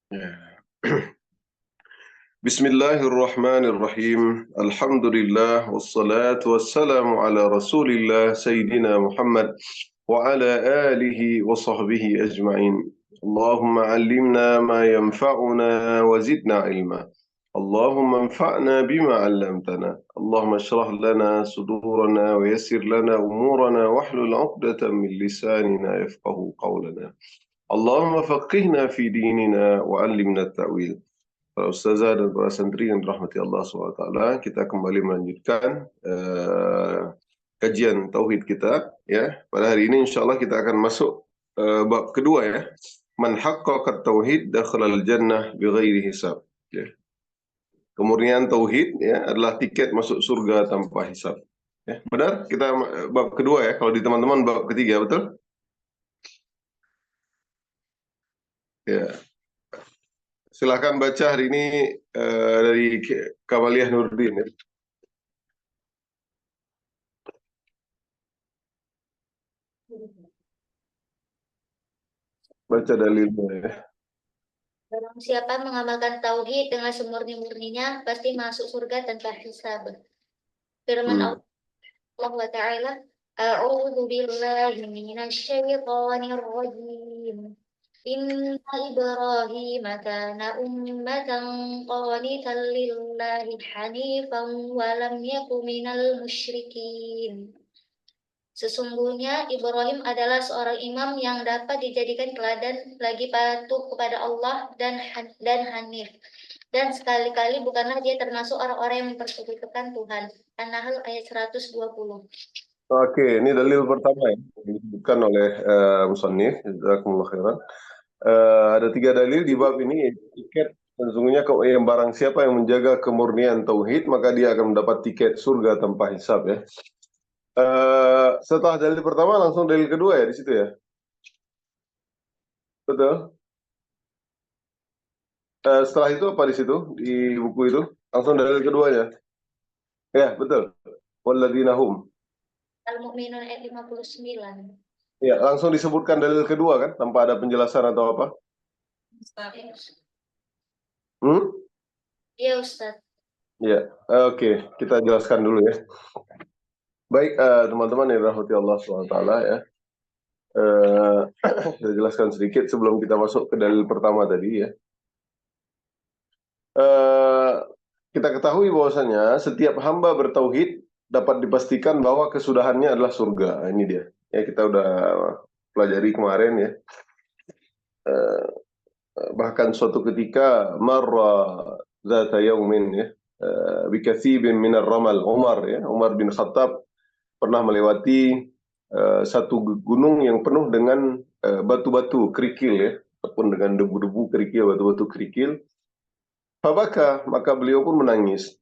Ya. Bismillahirrahmanirrahim. Alhamdulillah wassalatu wassalamu ala Rasulillah Sayyidina Muhammad wa ala alihi wa sahbihi ajma'in. Allahumma 'allimna ma yanfa'una wa zidna ilma. Allahumma anfa'na bima 'allamtana. Allahumma shrah lana sudurana wa yassir lana umurana wahlul 'uqdatam min lisanina yafqahu qawlana. Allahumma faqihna fi dinina wa 'allimna at-ta'wil. Para ustazah dan para santri yang dirahmati Allah SWT, kita kembali melanjutkan kajian tauhid kita. Ya, pada hari ini insya Allah kita akan masuk bab kedua ya. Man haqqaqa tauhid dakhalal jannah bighairi hisab. Ya. Kemurnian tauhid ya adalah tiket masuk surga tanpa hisab. Ya, benar? Kita bab kedua ya. Kalau di teman-teman bab ketiga, betul? Ya. Silakan baca hari ini dari Kamaliyah Nurdin ya. Baca dalilnya ya. Barang siapa mengamalkan tauhid dengan semurni-murninya pasti masuk surga tanpa hisab. Firman Allah wa ta'ala, A'udzu billahi minasy syaithanir rajim. Inna Ibrahim kana ummatan qanitan lillahi hanifan wa lam yakun minal musyrikin. Sesungguhnya Ibrahim adalah seorang imam yang dapat dijadikan teladan, lagi patuh kepada Allah dan hanif. Dan sekali-kali bukanlah dia termasuk orang-orang yang mempersekutukan Tuhan. An-Nahl ayat 120. Oke, ini dalil pertama ya, yang disebutkan oleh musannif, jazakumullah khairan. Ada 3 dalil di bab ini. Tiket, sesungguhnya yang barang siapa yang menjaga kemurnian tauhid, maka dia akan mendapat tiket surga tanpa hisab ya. Setelah dalil pertama langsung dalil kedua ya di situ ya. Betul. Setelah itu apa di situ di buku itu? Langsung dalil keduanya. Ya, betul. Walladzina hum. Al-Mu'minun ayat 59. Ya, langsung disebutkan dalil kedua kan, tanpa ada penjelasan atau apa? Iya, Ustaz. Ya, oke. Kita jelaskan dulu ya. Baik, teman-teman yang dirahmati Allah SWT ya. Saya jelaskan sedikit sebelum kita masuk ke dalil pertama tadi ya. Kita ketahui bahwasanya setiap hamba bertauhid dapat dipastikan bahwa kesudahannya adalah surga. Ini dia. Ya, kita udah pelajari kemarin ya. Bahkan suatu ketika marra zata yaumin ya, bikatsibin minar ramal, Umar bin Khattab pernah melewati satu gunung yang penuh dengan batu-batu kerikil ya, ataupun dengan debu-debu kerikil, batu-batu kerikil. Fabaka, maka beliau pun menangis.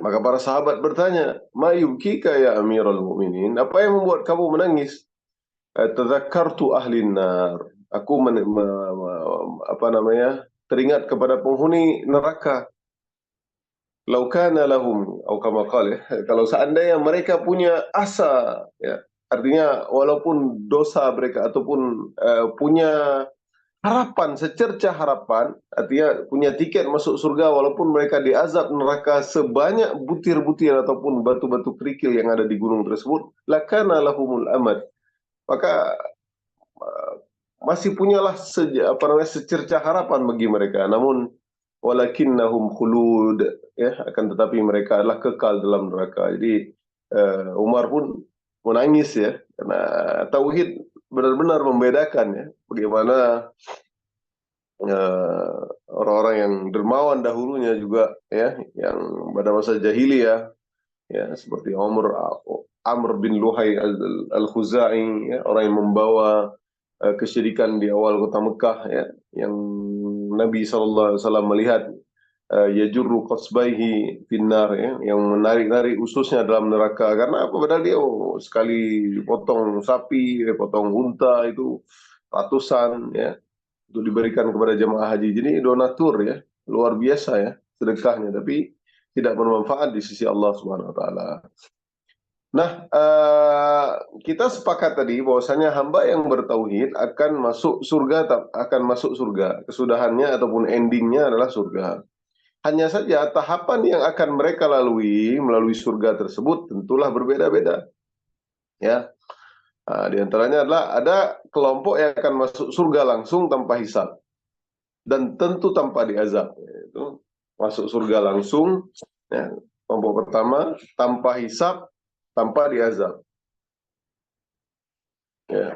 Maka para sahabat bertanya, "Ma yubkika ya Amirul Mukminin? Apa yang membuat kamu menangis?" "Tadzakartu ahlin nar." Aku teringat kepada penghuni neraka. "Lau kana lahum," atau kama qala, kalau seandainya mereka punya asa ya. Artinya walaupun dosa mereka ataupun punya harapan, secercah harapan, artinya punya tiket masuk surga walaupun mereka diazab neraka sebanyak butir-butir ataupun batu-batu kerikil yang ada di gunung tersebut, lakana lahumul amad. Maka masih punyalah secercah harapan bagi mereka. Namun walakinnahum khulud ya, akan tetapi mereka adalah kekal dalam neraka. Jadi Umar pun menangis ya, karena tauhid benar-benar membedakan ya bagaimana orang-orang yang dermawan dahulunya juga ya, yang pada masa jahiliyah ya, seperti Amr bin Luhai al-Khuzai ya, orang yang membawa kesyirikan di awal kota Mekah ya, yang Nabi SAW melihat yajurru qasbaihi finnar ya, yang menarik-narik ususnya dalam neraka. Karena apa? Padahal dia sekali potong sapi, potong unta itu ratusan ya, untuk diberikan kepada jemaah haji. Jadi donatur ya, luar biasa ya sedekahnya, tapi tidak bermanfaat di sisi Allah Subhanahu wa taala. Nah, kita sepakat tadi bahwasanya hamba yang bertauhid akan masuk surga, akan masuk surga. Kesudahannya ataupun endingnya adalah surga. Hanya saja tahapan yang akan mereka lalui melalui surga tersebut tentulah berbeda-beda. Ya, di antaranya adalah ada kelompok yang akan masuk surga langsung tanpa hisab dan tentu tanpa diazab. Itu masuk surga langsung. Ya, kelompok pertama tanpa hisab, tanpa diazab. Ya.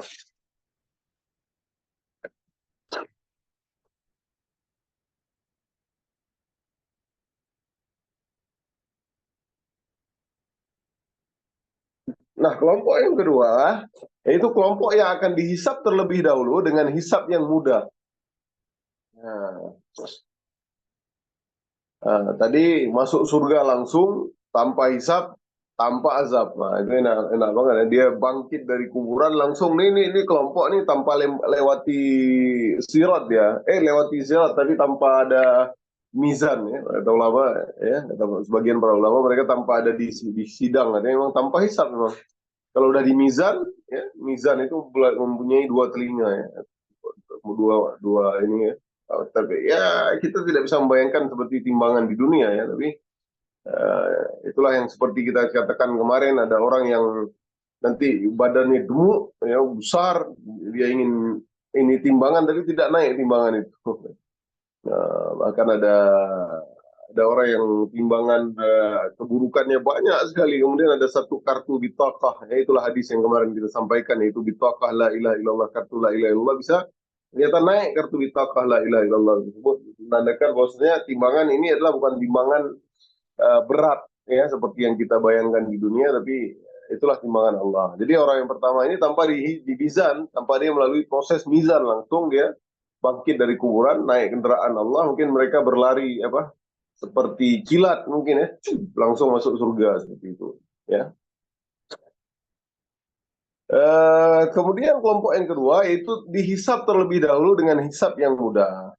Nah, kelompok yang kedua, yaitu kelompok yang akan dihisap terlebih dahulu dengan hisap yang mudah. Nah, tadi masuk surga langsung, tanpa hisap, tanpa azab. Nah, itu enak banget. Dia bangkit dari kuburan langsung, ini kelompok nih tanpa lewati sirat ya. Lewati sirat, tapi tanpa ada mizan ya. Kata ulama ya, sebagian para ulama mereka tanpa ada di sidang. Artinya memang tanpa hisap memang. Kalau udah di mizan, ya, mizan itu mempunyai dua telinga ya, dua ini ya. Tapi ya kita tidak bisa membayangkan seperti timbangan di dunia ya. Tapi itulah yang seperti kita katakan kemarin, ada orang yang nanti badannya gemuk, ya besar, dia ingin ini timbangan tapi tidak naik timbangan itu. Bahkan ada orang yang timbangan keburukannya banyak sekali, kemudian ada satu kartu bitaqah, ya itulah hadis yang kemarin kita sampaikan, yaitu bitaqah la ilaha illallah, kartu la ilaha illallah bisa ternyata naik kartu bitaqah la ilaha illallah tersebut, menandakan bahwasanya timbangan ini adalah bukan timbangan berat ya seperti yang kita bayangkan di dunia, tapi itulah timbangan Allah. Jadi orang yang pertama ini tanpa di mizan, tanpa dia melalui proses mizan, langsung dia bangkit dari kuburan, naik kendaraan Allah, mungkin mereka berlari apa seperti kilat mungkin ya, langsung masuk surga seperti itu ya. Kemudian kelompok yang kedua yaitu dihisab terlebih dahulu dengan hisab yang mudah.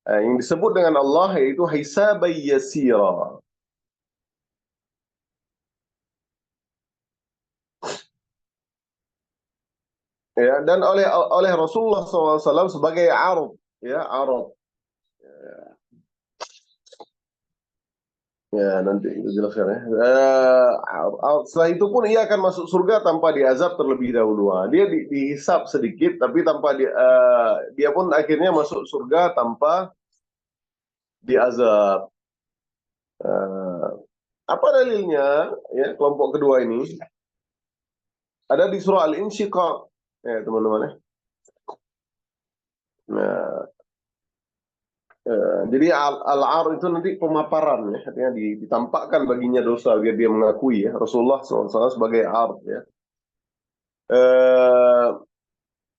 Yang disebut dengan Allah yaitu hisab yasira. Ya, dan oleh Rasulullah SAW sebagai arad, ya arad. Ya, nanti itu jelaskan ya. Setelah itu pun ia akan masuk surga tanpa diazab terlebih dahulu. Dia dihisap sedikit, tapi tanpa dia pun akhirnya masuk surga tanpa diazab. Uh, Apa dalilnya? Ya, kelompok kedua ini ada di surah Al-Insyiqaq, ya teman-teman ya. Nah, jadi al-ar itu nanti pemaparan ya, artinya ditampakkan baginya dosa biar dia mengakui ya. Rasulullah SAW sebagai ar ya. Eh,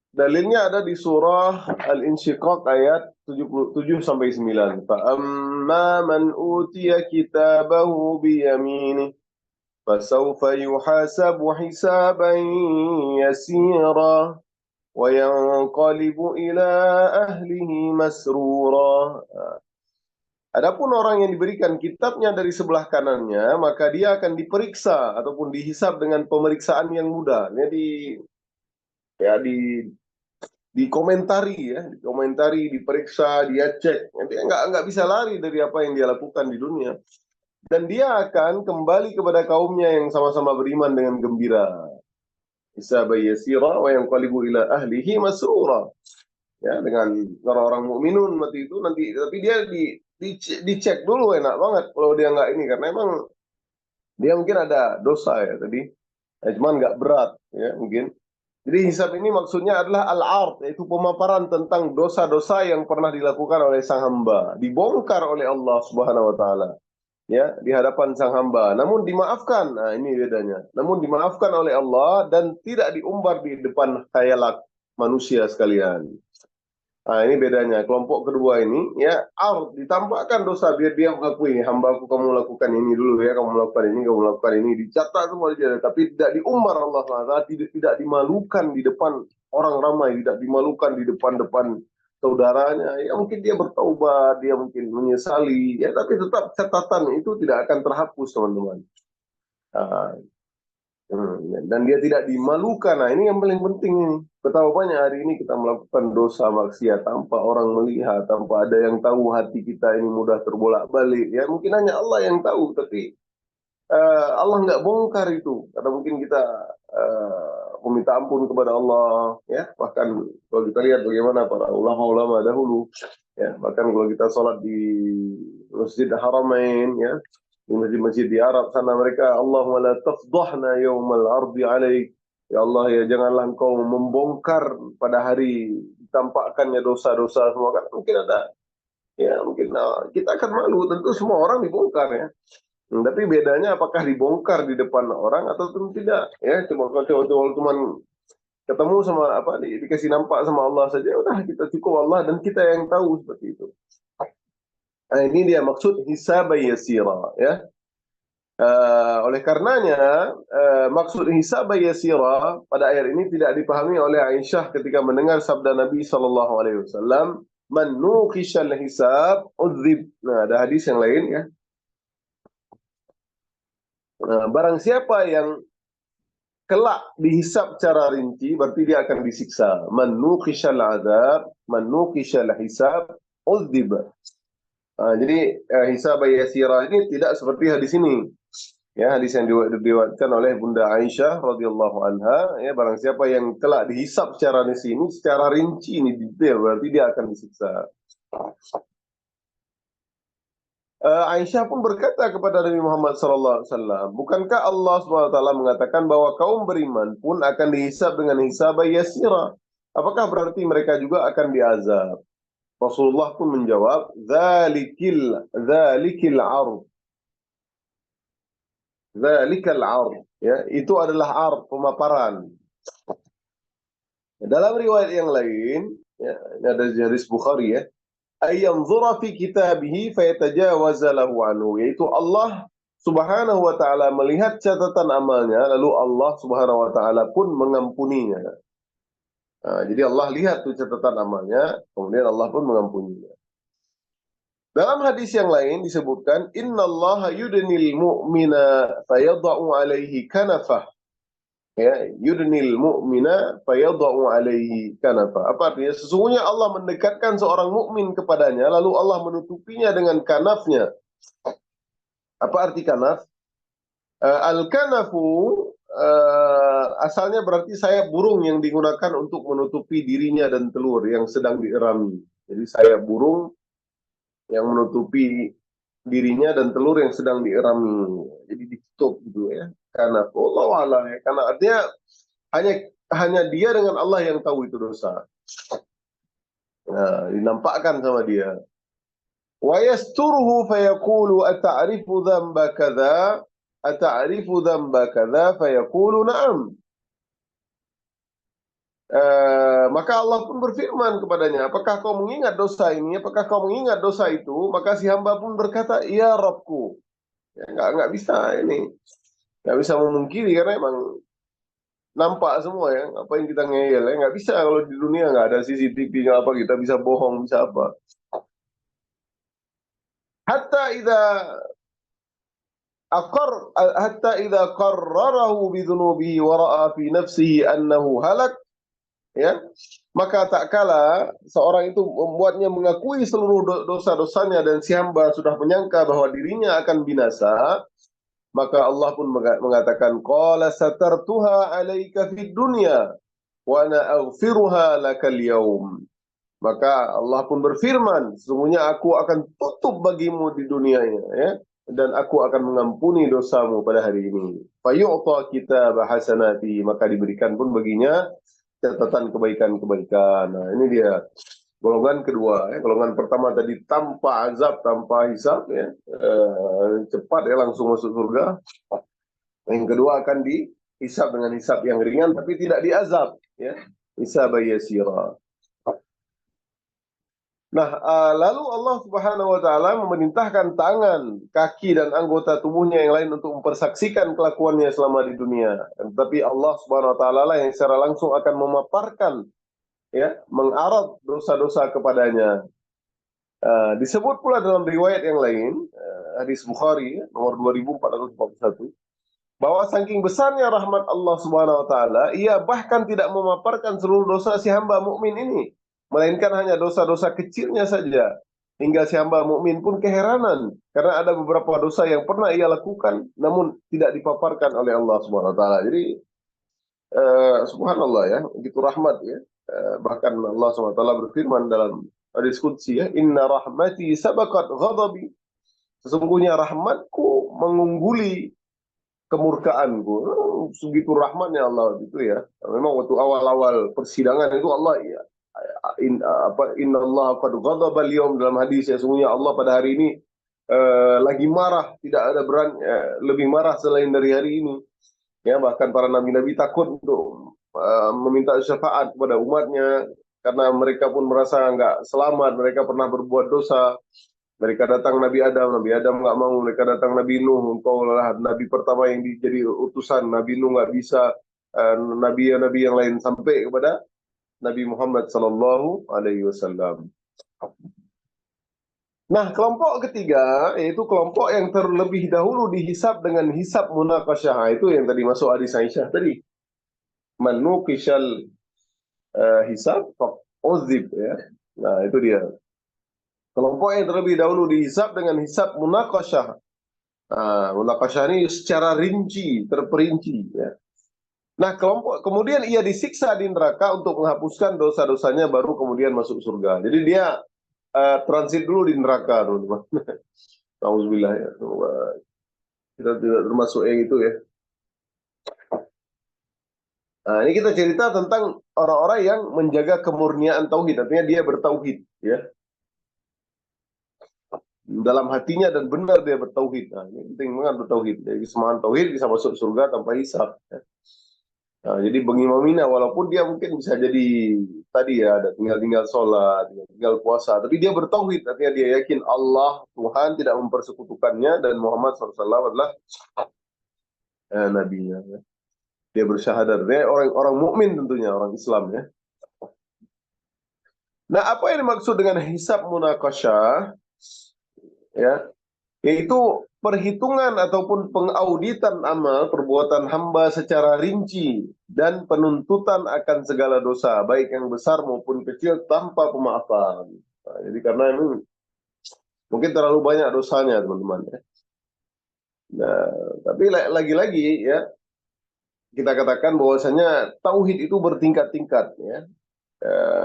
Dalilnya ada di surah Al-Insyiqaq ayat 77 sampai 9. Fa amma man utiya kitabahu bi yamini fasawfa yuhasabu hisaban yasira wa yanqalibu ila ahlihi masrura. Adapun orang yang diberikan kitabnya dari sebelah kanannya, maka dia akan diperiksa ataupun dihisab dengan pemeriksaan yang mudah. Jadi ya dikomentari ya, dikomentari, diperiksa, dia cek. Dia nggak bisa lari dari apa yang dia lakukan di dunia. Dan dia akan kembali kepada kaumnya yang sama-sama beriman dengan gembira. Hisaba yasira wa yanqalibu ila ahlihi masrura. Ya, dengan orang-orang mukminun mati itu nanti, tapi dia dicek dulu, enak banget kalau dia nggak ini, karena emang dia mungkin ada dosa ya tadi, cuman nggak berat ya mungkin. Jadi hisab ini maksudnya adalah al-ard, yaitu pemaparan tentang dosa-dosa yang pernah dilakukan oleh sang hamba, dibongkar oleh Allah Subhanahu wa taala ya di hadapan sang hamba. Namun dimaafkan. Nah, ini bedanya. Namun dimaafkan oleh Allah dan tidak diumbar di depan khayalak manusia sekalian. Nah, ini bedanya. Kelompok kedua ini ya ditampakkan dosa biar dia mengakui, hambaku kamu lakukan ini dulu ya, kamu lakukan ini, kamu lakukan ini, dicatat semua dia, tapi tidak diumbar Allah Taala, tidak dimalukan di depan orang ramai, tidak dimalukan di depan-depan saudaranya. Ya mungkin dia bertaubat, dia mungkin menyesali, ya tapi tetap catatan itu tidak akan terhapus teman-teman. Nah, Dan dia tidak dimalukan. Nah, ini yang paling penting ini. Betapa banyak hari ini kita melakukan dosa maksiat tanpa orang melihat, tanpa ada yang tahu hati kita ini mudah terbolak-balik. Ya, mungkin hanya Allah yang tahu, tapi Allah nggak bongkar itu. Karena mungkin kita meminta ampun kepada Allah. Ya, bahkan kalau kita lihat bagaimana para ulama-ulama dahulu. Ya, bahkan kalau kita sholat di Masjid Haramain, ya, di masjid-masjid di Arab sana mereka, Allahumma la tafdahna yawmal ardi alaik. Ya Allah, ya janganlah engkau membongkar pada hari ditampakkannya dosa-dosa semua, kan mungkin ada, ya mungkin kita akan malu, tentu semua orang dibongkar ya. Tapi bedanya apakah dibongkar di depan orang atau tidak, ya cuma kalau cuma ketemu sama apa dikasih nampak sama Allah saja, udah kita cukup Allah dan kita yang tahu seperti itu. Nah, ini dia maksud hisab yasira, ya. Oleh karenanya maksud hisab yasira pada ayat ini tidak dipahami oleh Aisyah ketika mendengar sabda Nabi SAW, man nuqishal hisab udzib. Nah, ada hadis yang lain ya. Barang siapa yang kelak dihisab secara rinci, berarti dia akan disiksa. Man nuqishal azab, man nuqishal hisab udzib. Jadi hisab yasira ini tidak seperti hadis ini. Ya, hadis yang diriwayatkan oleh Bunda Aisyah radhiyallahu anha, ya barang siapa yang kelak dihisab secara rinci ini detail, berarti dia akan disiksa. Aisyah pun berkata kepada Nabi Muhammad SAW, bukankah Allah SWT mengatakan bahwa kaum beriman pun akan dihisab dengan hisab yasira? Apakah berarti mereka juga akan diazab? Rasulullah pun menjawab, dzalikil ard. Dzalikal ard, ya, itu adalah ard, pemaparan. Dalam riwayat yang lain, ya, ini ada hadis Bukhari ya, ayanzura fi kitabihi fayatajawaza lahu anhu, yaitu Allah Subhanahu wa taala melihat catatan amalnya, lalu Allah Subhanahu wa taala pun mengampuninya. Jadi Allah lihat tuh catatan amalnya, kemudian Allah pun mengampuninya. Dalam hadis yang lain disebutkan, innallaha yudnil mu'mina fayadha'u alaihi kanafah. Ya, yudnil mu'mina fayadha'u alaihi kanafah. Apa artinya? Sesungguhnya Allah mendekatkan seorang mukmin kepadanya, lalu Allah menutupinya dengan kanafnya. Apa arti kanaf? Al-kanafu asalnya berarti sayap burung yang digunakan untuk menutupi dirinya dan telur yang sedang dierami. Jadi sayap burung yang menutupi dirinya dan telur yang sedang dierami, jadi ditutup gitu ya. Karena Allah Allah ya, karena artinya hanya dia dengan Allah yang tahu itu dosa. Nah, dinampakkan sama dia. Wa yasturuhu fayaqulu ata'rifu dzamba kadza, ata'rifu dzamba kadza, fayaqulu na'am. Maka Allah pun berfirman kepadanya, apakah kau mengingat dosa ini? Apakah kau mengingat dosa itu? Maka si hamba pun berkata, ya Rabbku. Ya, nggak bisa ini, nggak bisa memungkiri karena emang nampak semua ya. Apa yang kita ngeyel ya, nggak bisa kalau di dunia nggak ada CCTV, nggak apa kita bisa bohong, bisa apa. Hatta idza qarrarahu bidzunubihi wa ra'a fi nafsihi annahu halak. Ya, maka tak kala seorang itu membuatnya mengakui seluruh dosa-dosanya dan si hamba sudah menyangka bahwa dirinya akan binasa, maka Allah pun mengatakan, qala satartuha 'alaika fid dunya wa ana aghfiruha lakal yaum. Maka Allah pun berfirman, sesungguhnya aku akan tutup bagimu di dunianya, ya, dan aku akan mengampuni dosamu pada hari ini. Fayu'ta kitab hasanati, maka diberikan pun baginya catatan kebaikan-kebaikan. Nah, ini dia golongan kedua. Ya. Golongan pertama tadi tanpa azab, tanpa hisab, ya, cepat ya langsung masuk surga. Yang kedua akan dihisab dengan hisab yang ringan, tapi tidak diazab. Ya. Hisab yasira. Nah, lalu Allah Subhanahu wa taala memerintahkan tangan, kaki dan anggota tubuhnya yang lain untuk mempersaksikan kelakuannya selama di dunia. Tapi Allah Subhanahu wa taala lah yang secara langsung akan memaparkan, ya, mengarad dosa-dosa kepadanya. Disebut pula dalam riwayat yang lain, hadis Bukhari nomor 2441, bahwa saking besarnya rahmat Allah Subhanahu wa taala, ia bahkan tidak memaparkan seluruh dosa si hamba mukmin ini, melainkan hanya dosa-dosa kecilnya saja. Hingga si hamba mukmin pun keheranan karena ada beberapa dosa yang pernah ia lakukan namun tidak dipaparkan oleh Allah Subhanahu wa taala. Jadi subhanallah ya, begitu rahmat ya. Bahkan Allah Subhanahu wa taala berfirman dalam hadis qudsi ya, "Inna rahmati sabaqat ghadabi." Sesungguhnya rahmatku mengungguli kemurkaanku. Segitu rahmatnya Allah itu ya. Memang waktu awal-awal persidangan itu Allah ya, inna Allah qad ghadaba al-yawm, dalam hadis ya, sesungguhnya Allah pada hari ini lagi marah, tidak ada lebih marah selain dari hari ini. Ya, bahkan para nabi-nabi takut untuk meminta syafaat kepada umatnya karena mereka pun merasa nggak selamat, mereka pernah berbuat dosa. Mereka datang Nabi Adam nggak mau. Mereka datang Nabi Nuh, engkau adalah Nabi pertama yang jadi utusan. Nabi Nuh nggak bisa. Nabi-nabi yang lain sampai kepada Nabi Muhammad Sallallahu Alaihi Wasallam. Nah, kelompok ketiga yaitu kelompok yang terlebih dahulu dihisab dengan hisab munaqasyah. Itu yang tadi masuk hadis Aisyah tadi. Man nuqishal hisab faquzib ya. Nah, itu dia. Kelompok yang terlebih dahulu dihisab dengan hisab munaqasyah. Munaqasyah ini secara rinci, terperinci ya. Nah, kemudian ia disiksa di neraka untuk menghapuskan dosa-dosanya baru kemudian masuk surga. Jadi dia transit dulu di neraka, teman-teman. Auzubillah ya. Kita tidak termasuk yang itu ya. Nah, ini kita cerita tentang orang-orang yang menjaga kemurnian tauhid, artinya dia bertauhid ya. Dalam hatinya dan benar dia bertauhid. Nah, ini penting banget bertauhid. Jadi semangat tauhid bisa masuk surga tanpa hisab ya. Nah, jadi bagaimana walaupun dia mungkin bisa jadi tadi ya, ada tinggal sholat, tinggal puasa, tapi dia bertauhid, artinya dia yakin Allah Tuhan tidak mempersekutukannya dan Muhammad SAW adalah nabinya. Ya. Dia bersyahadat, dia orang mukmin tentunya, orang Islam ya. Nah, apa yang dimaksud dengan hisab munaqasyah? Ya, yaitu perhitungan ataupun pengauditan amal perbuatan hamba secara rinci dan penuntutan akan segala dosa, baik yang besar maupun kecil tanpa pemaafan. Nah, jadi karena ini mungkin terlalu banyak dosanya, teman-teman. Ya. Nah, tapi lagi-lagi ya, kita katakan bahwasanya tauhid itu bertingkat-tingkat. Ya.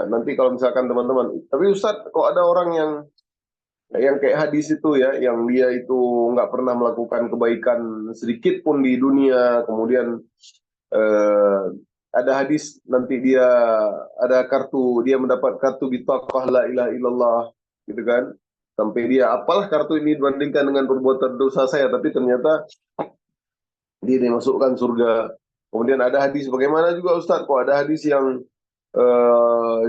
Nanti kalau misalkan teman-teman, tapi Ustadz, kok ada orang yang kayak hadis itu ya, yang dia itu nggak pernah melakukan kebaikan sedikit pun di dunia, kemudian eh, ada hadis nanti dia ada kartu, dia mendapat kartu bitaqah la ilaha illallah, gitu kan, sampai dia apalah kartu ini dibandingkan dengan perbuatan dosa saya, tapi ternyata dia dimasukkan surga. Kemudian ada hadis bagaimana juga Ustadz, kok ada hadis yang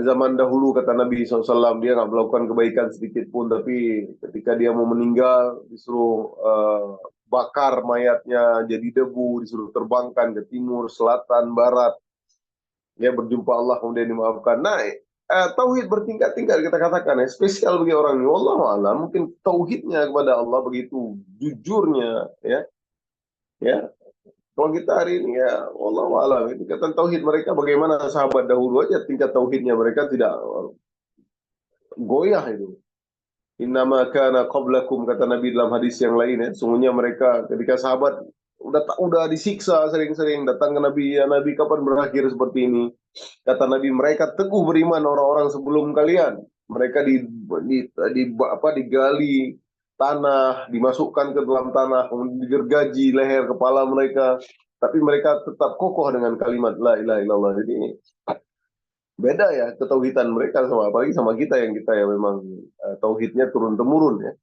zaman dahulu kata Nabi SAW dia nggak melakukan kebaikan sedikit pun, tapi ketika dia mau meninggal disuruh bakar mayatnya jadi debu, disuruh terbangkan ke timur, selatan, barat, dia berjumpa Allah kemudian dimaafkan. Nah, tauhid bertingkat-tingkat kita katakan ya, spesial bagi orang ini. Wallahu a'lam, mungkin tauhidnya kepada Allah begitu jujurnya ya. Ya, kalau kita hari ini ya, wallahu a'lam, itu tingkatan tauhid mereka bagaimana sahabat dahulu aja tingkat tauhidnya mereka tidak goyah itu. Innama kana qablakum, kata Nabi dalam hadis yang lain ya, sungguhnya mereka ketika sahabat udah disiksa sering-sering datang ke Nabi, ya Nabi kapan berakhir seperti ini? Kata Nabi, mereka teguh beriman orang-orang sebelum kalian. Mereka digali tanah, dimasukkan ke dalam tanah, kemudian digergaji leher kepala mereka, tapi mereka tetap kokoh dengan kalimat la ilaha illallah. Jadi beda ya ketauhidan mereka sama, apalagi sama kita yang memang tauhidnya turun temurun ya.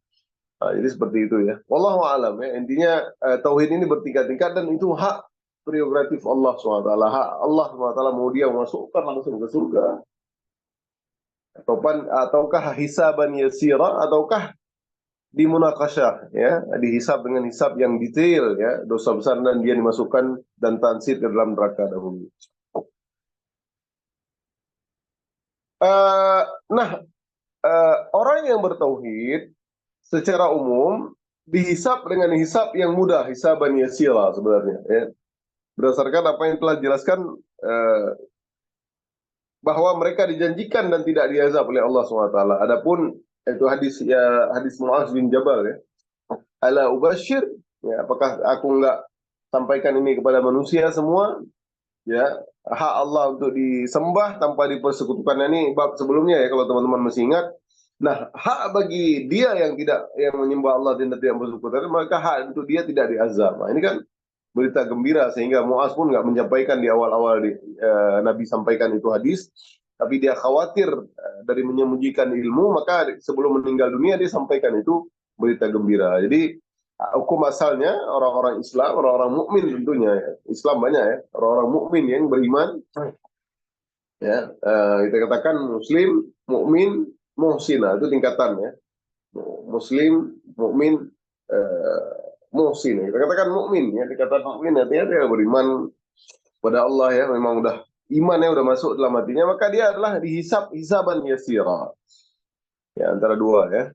Nah, jadi seperti itu ya. Wallahu a'lam ya. Intinya tauhid ini bertingkat-tingkat dan itu hak prerogatif Allah SWT. Hak Allah SWT, mau dia masukkan langsung ke surga, ataukah hisaban yasira, ataukah dimunakasyah ya, dihisab dengan hisab yang detail ya, dosa besar dan dia dimasukkan dan transit ke dalam neraka dahulu. Nah, orang yang bertauhid secara umum dihisab dengan hisab yang mudah, hisaban yasira sebenarnya. Ya. Berdasarkan apa yang telah dijelaskan bahwa mereka dijanjikan dan tidak diazab oleh Allah SWT. Adapun itu hadis Muaz bin Jabal ya. Ala ubashir, ya, apakah aku enggak sampaikan ini kepada manusia semua? Ya, hak Allah untuk disembah tanpa dipersekutukan, ini bab sebelumnya ya kalau teman-teman masih ingat. Nah, hak bagi dia yang menyembah Allah dan tidak bersekutu, maka hak untuk dia tidak diazab. Nah, ini kan berita gembira sehingga Muaz pun nggak menyampaikan di awal-awal Nabi sampaikan itu hadis, tapi dia khawatir dari menyembunyikan ilmu, maka sebelum meninggal dunia dia sampaikan itu berita gembira. Jadi hukum asalnya orang-orang Islam, orang-orang mukmin tentunya ya. Islam banyak ya, orang-orang mukmin yang beriman ya, kita katakan muslim, mukmin, muhsin, itu tingkatannya. Muslim, mukmin, muhsin. Kita katakan mukmin ya, dikatakan mukmin artinya dia beriman pada Allah ya, memang udah imannya udah masuk dalam hatinya, maka dia adalah dihisab hisaban yasira. Ya, antara dua ya.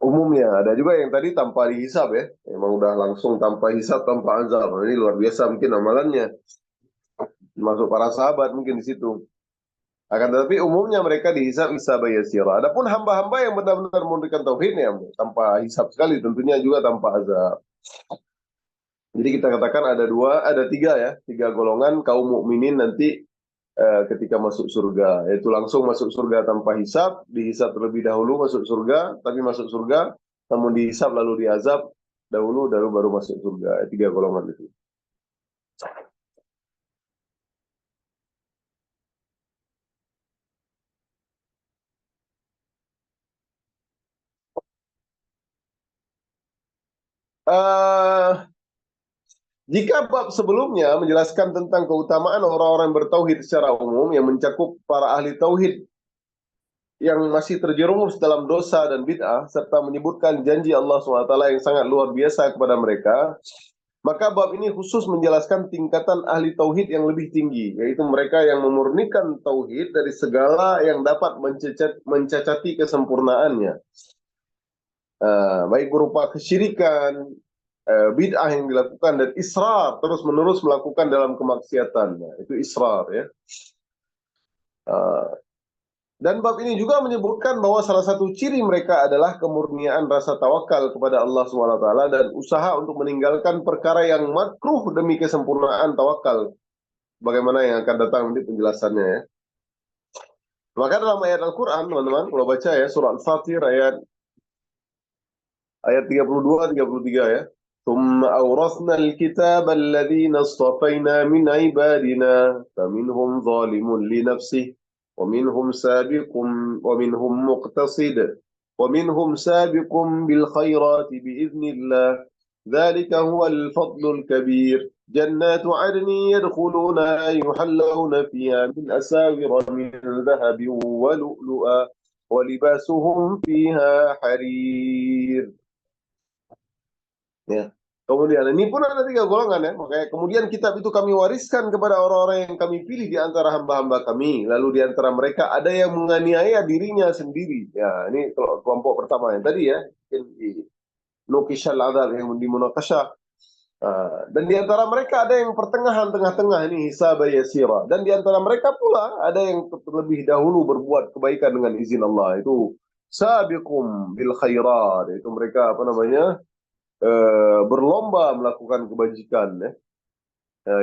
Umumnya ada juga yang tadi tanpa dihisab ya, memang udah langsung tanpa hisab, tanpa azab. Ini luar biasa mungkin amalannya, masuk para sahabat mungkin di situ. Akan tetapi umumnya mereka dihisab hisab yasira. Adapun hamba-hamba yang benar-benar memberikan tauhidnya tanpa hisab sekali, tentunya juga tanpa azab. Jadi kita katakan ada tiga golongan kaum mukminin nanti ketika masuk surga, yaitu langsung masuk surga tanpa hisab, dihisab terlebih dahulu masuk surga, tapi masuk surga namun dihisab lalu diazab dahulu baru masuk surga. Tiga golongan itu. Jika bab sebelumnya menjelaskan tentang keutamaan orang-orang bertauhid secara umum yang mencakup para ahli tauhid yang masih terjerumus dalam dosa dan bid'ah, serta menyebutkan janji Allah SWT yang sangat luar biasa kepada mereka, maka bab ini khusus menjelaskan tingkatan ahli tauhid yang lebih tinggi, yaitu mereka yang memurnikan tauhid dari segala yang dapat mencacati kesempurnaannya, baik berupa kesyirikan, bid'ah yang dilakukan, dan israr, terus menerus melakukan dalam kemaksiatan. Nah, itu israr ya. Dan bab ini juga menyebutkan bahwa salah satu ciri mereka adalah kemurnian rasa tawakal kepada Allah SWT dan usaha untuk meninggalkan perkara yang makruh demi kesempurnaan tawakal. Bagaimana yang akan datang nanti penjelasannya ya. Maka dalam ayat Al-Quran, teman-teman, kalau baca ya, surah Al-Fatir ayat 32-33 ya. ثم أورثنا الكتاب الذين اصطفينا من عبادنا فمنهم ظالم لنفسه ومنهم سابق ومنهم مقتصد ومنهم سابق بالخيرات بإذن الله ذلك هو الفضل الكبير جنات عدن يدخلونها يحلون فيها من أساور من ذهب ولؤلؤا ولباسهم فيها حرير. Ya. Kemudian ini pun ada tiga golongan ya. Makanya kemudian kitab itu kami wariskan kepada orang-orang yang kami pilih di antara hamba-hamba kami. Lalu di antara mereka ada yang menganiaya dirinya sendiri. Ya, ini kelompok pertama yang tadi ya. Nukishal adab yang dimunakashah. Dan di antara mereka ada yang pertengahan tengah-tengah ini hisab yasira. Dan di antara mereka pula ada yang terlebih dahulu berbuat kebaikan dengan izin Allah. Itu sabiqum bil khairat. Itu mereka apa namanya? Berlomba melakukan kebajikan ya.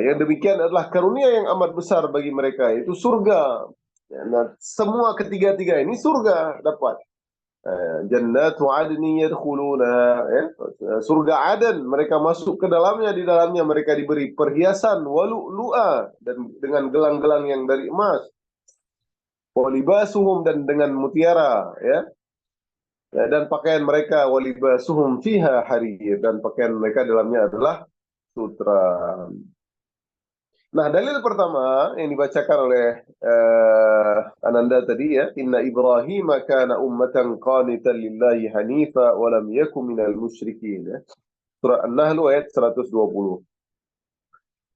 Yang demikian adalah karunia yang amat besar bagi mereka, itu surga ya. Nah, semua ketiga-tiga ini surga dapat. Jannatu adni yadkhuluna ya. Surga Aden mereka masuk ke dalamnya, di dalamnya mereka diberi perhiasan walu'lu'a, dan dengan gelang-gelang yang dari emas, walibasuhum, dan dengan mutiara ya. Dan pakaian mereka walibasuhum fiha harir, dan pakaian mereka dalamnya adalah sutra. Nah, dalil pertama yang dibacakan oleh Ananda tadi ya, inna Ibrahim kana ummatan qanitan lillahi hanifa wa lam yakun minal musyrikin ya. Surah An-Nahl ayat 120.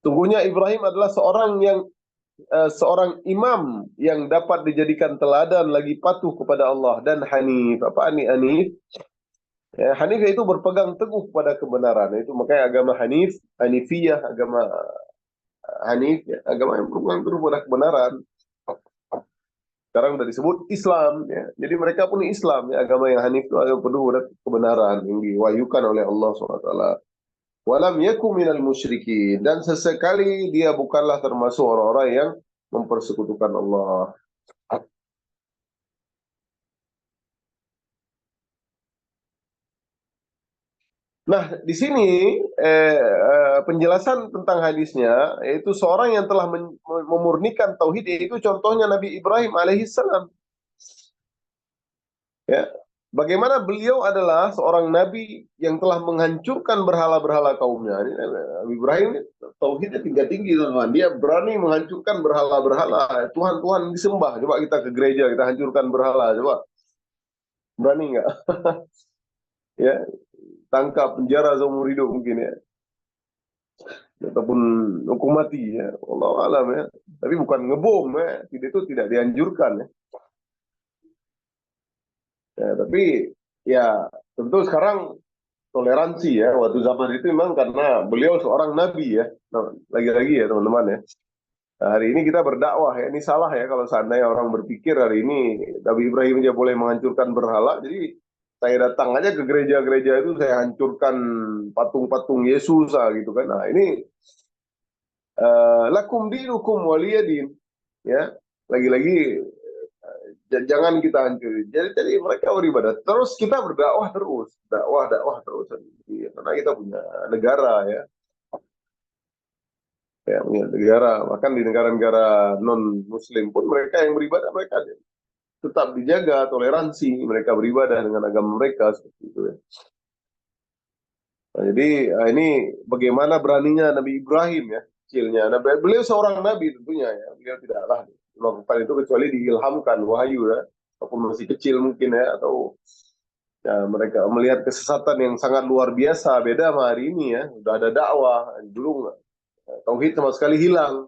Sungguhnya Ibrahim adalah seorang imam yang dapat dijadikan teladan lagi patuh kepada Allah dan hanif. Apa ini hanif? Ya, Hanif itu berpegang teguh pada kebenaran. Itu makanya agama Hanif, Hanifiyah, agama Hanif, ya, agama yang berpegang teguh pada kebenaran. Sekarang sudah disebut Islam, ya. Jadi mereka pun Islam, ya. Agama yang Hanif itu agama penuh pada kebenaran yang diwahyukan oleh Allah SWT. Walam yakum minal musyrikin, dan sesekali dia bukanlah termasuk orang-orang yang mempersekutukan Allah. Nah, di sini penjelasan tentang hadisnya, yaitu seorang yang telah memurnikan tauhid, yaitu contohnya Nabi Ibrahim alaihissalam. Ya, bagaimana beliau adalah seorang nabi yang telah menghancurkan berhala-berhala kaumnya. Ini, Nabi Ibrahim ini tauhidnya tinggi-tinggi, teman-teman. Dia berani menghancurkan berhala-berhala, Tuhan-Tuhan disembah. Coba kita ke gereja, kita hancurkan berhala, coba. Berani nggak? Ya, tangkap, penjara seumur hidup mungkin, ya, ataupun hukum mati, ya. Allah alam, ya. Tapi bukan ngebom, ya. Itu tidak dianjurkan, ya. Ya, tapi ya tentu sekarang toleransi, ya. Waktu zaman itu memang karena beliau seorang nabi, ya. Nah, lagi-lagi ya teman-teman, ya. Nah, hari ini kita berdakwah, ya. Ini salah, ya, kalau seandainya orang berpikir hari ini Nabi Ibrahim dia boleh menghancurkan berhala. Jadi saya datang aja ke gereja-gereja itu, saya hancurkan patung-patung Yesus, gitu kan. Nah, ini lakum dinukum waliyadin, ya. Lagi-lagi jangan kita hancurin. Jadi mereka beribadah terus, kita berdakwah terus, dakwah terus. Karena kita punya negara, ya. Ya, punya negara. Bahkan di negara-negara non Muslim pun mereka yang beribadah, mereka tetap dijaga toleransi, mereka beribadah dengan agama mereka seperti itu, ya. Nah, jadi ini bagaimana beraninya Nabi Ibrahim, ya, kecilnya. Nah, beliau seorang nabi tentunya, ya. Beliau tidaklah melakukan itu kecuali diilhamkan wahyu, ya. Ataupun masih kecil mungkin, ya, atau ya, mereka melihat kesesatan yang sangat luar biasa, beda sama hari ini, ya. Udah ada dakwah, dulu tauhid sama sekali hilang.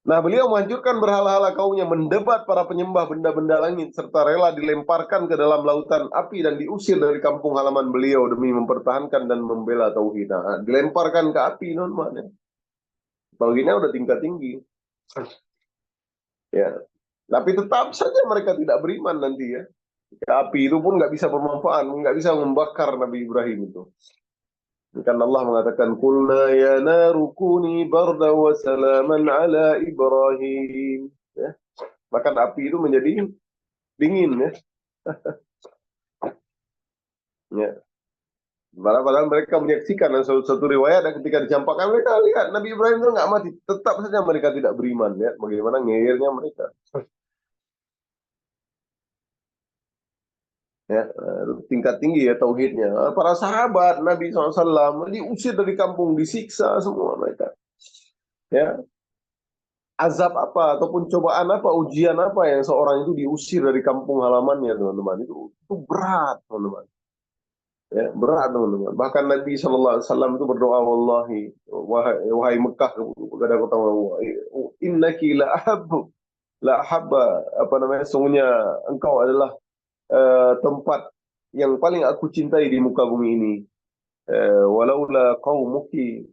Nah, beliau menghancurkan berhala-hala kaumnya, mendebat para penyembah benda-benda langit, serta rela dilemparkan ke dalam lautan api dan diusir dari kampung halaman beliau demi mempertahankan dan membela tauhid. Nah, dilemparkan ke api, non-man, ya. Tauhidnya udah tingkat tinggi. Ya. Tapi tetap saja mereka tidak beriman nanti, ya. Api itu pun nggak bisa bermanfaat, nggak bisa membakar Nabi Ibrahim itu. Kan Allah mengatakan, Qulna ya naru kuni barda wa salaman ala Ibrahim. Ya. Bahkan api itu menjadi dingin, ya. Ya. Padahal mereka menyaksikan dan satu riwayat, dan ketika dicampakkan mereka lihat Nabi Ibrahim itu nggak mati, tetap saja mereka tidak beriman, ya. Bagaimana ngeyelnya mereka, ya. Tingkat tinggi, ya, tauhidnya. Para sahabat Nabi SAW diusir dari kampung, disiksa semua mereka, ya. Azab apa ataupun cobaan apa, ujian apa yang seorang itu diusir dari kampung halamannya, teman-teman, itu berat, teman-teman. Ya, berat, teman-teman. Bahkan Nabi SAW itu berdoa, wallahi, wahai Mekah, kepada kota Allah, innaki la ahabba, apa namanya, sungguhnya engkau adalah tempat yang paling aku cintai di muka bumi ini. Walaula qaumuki,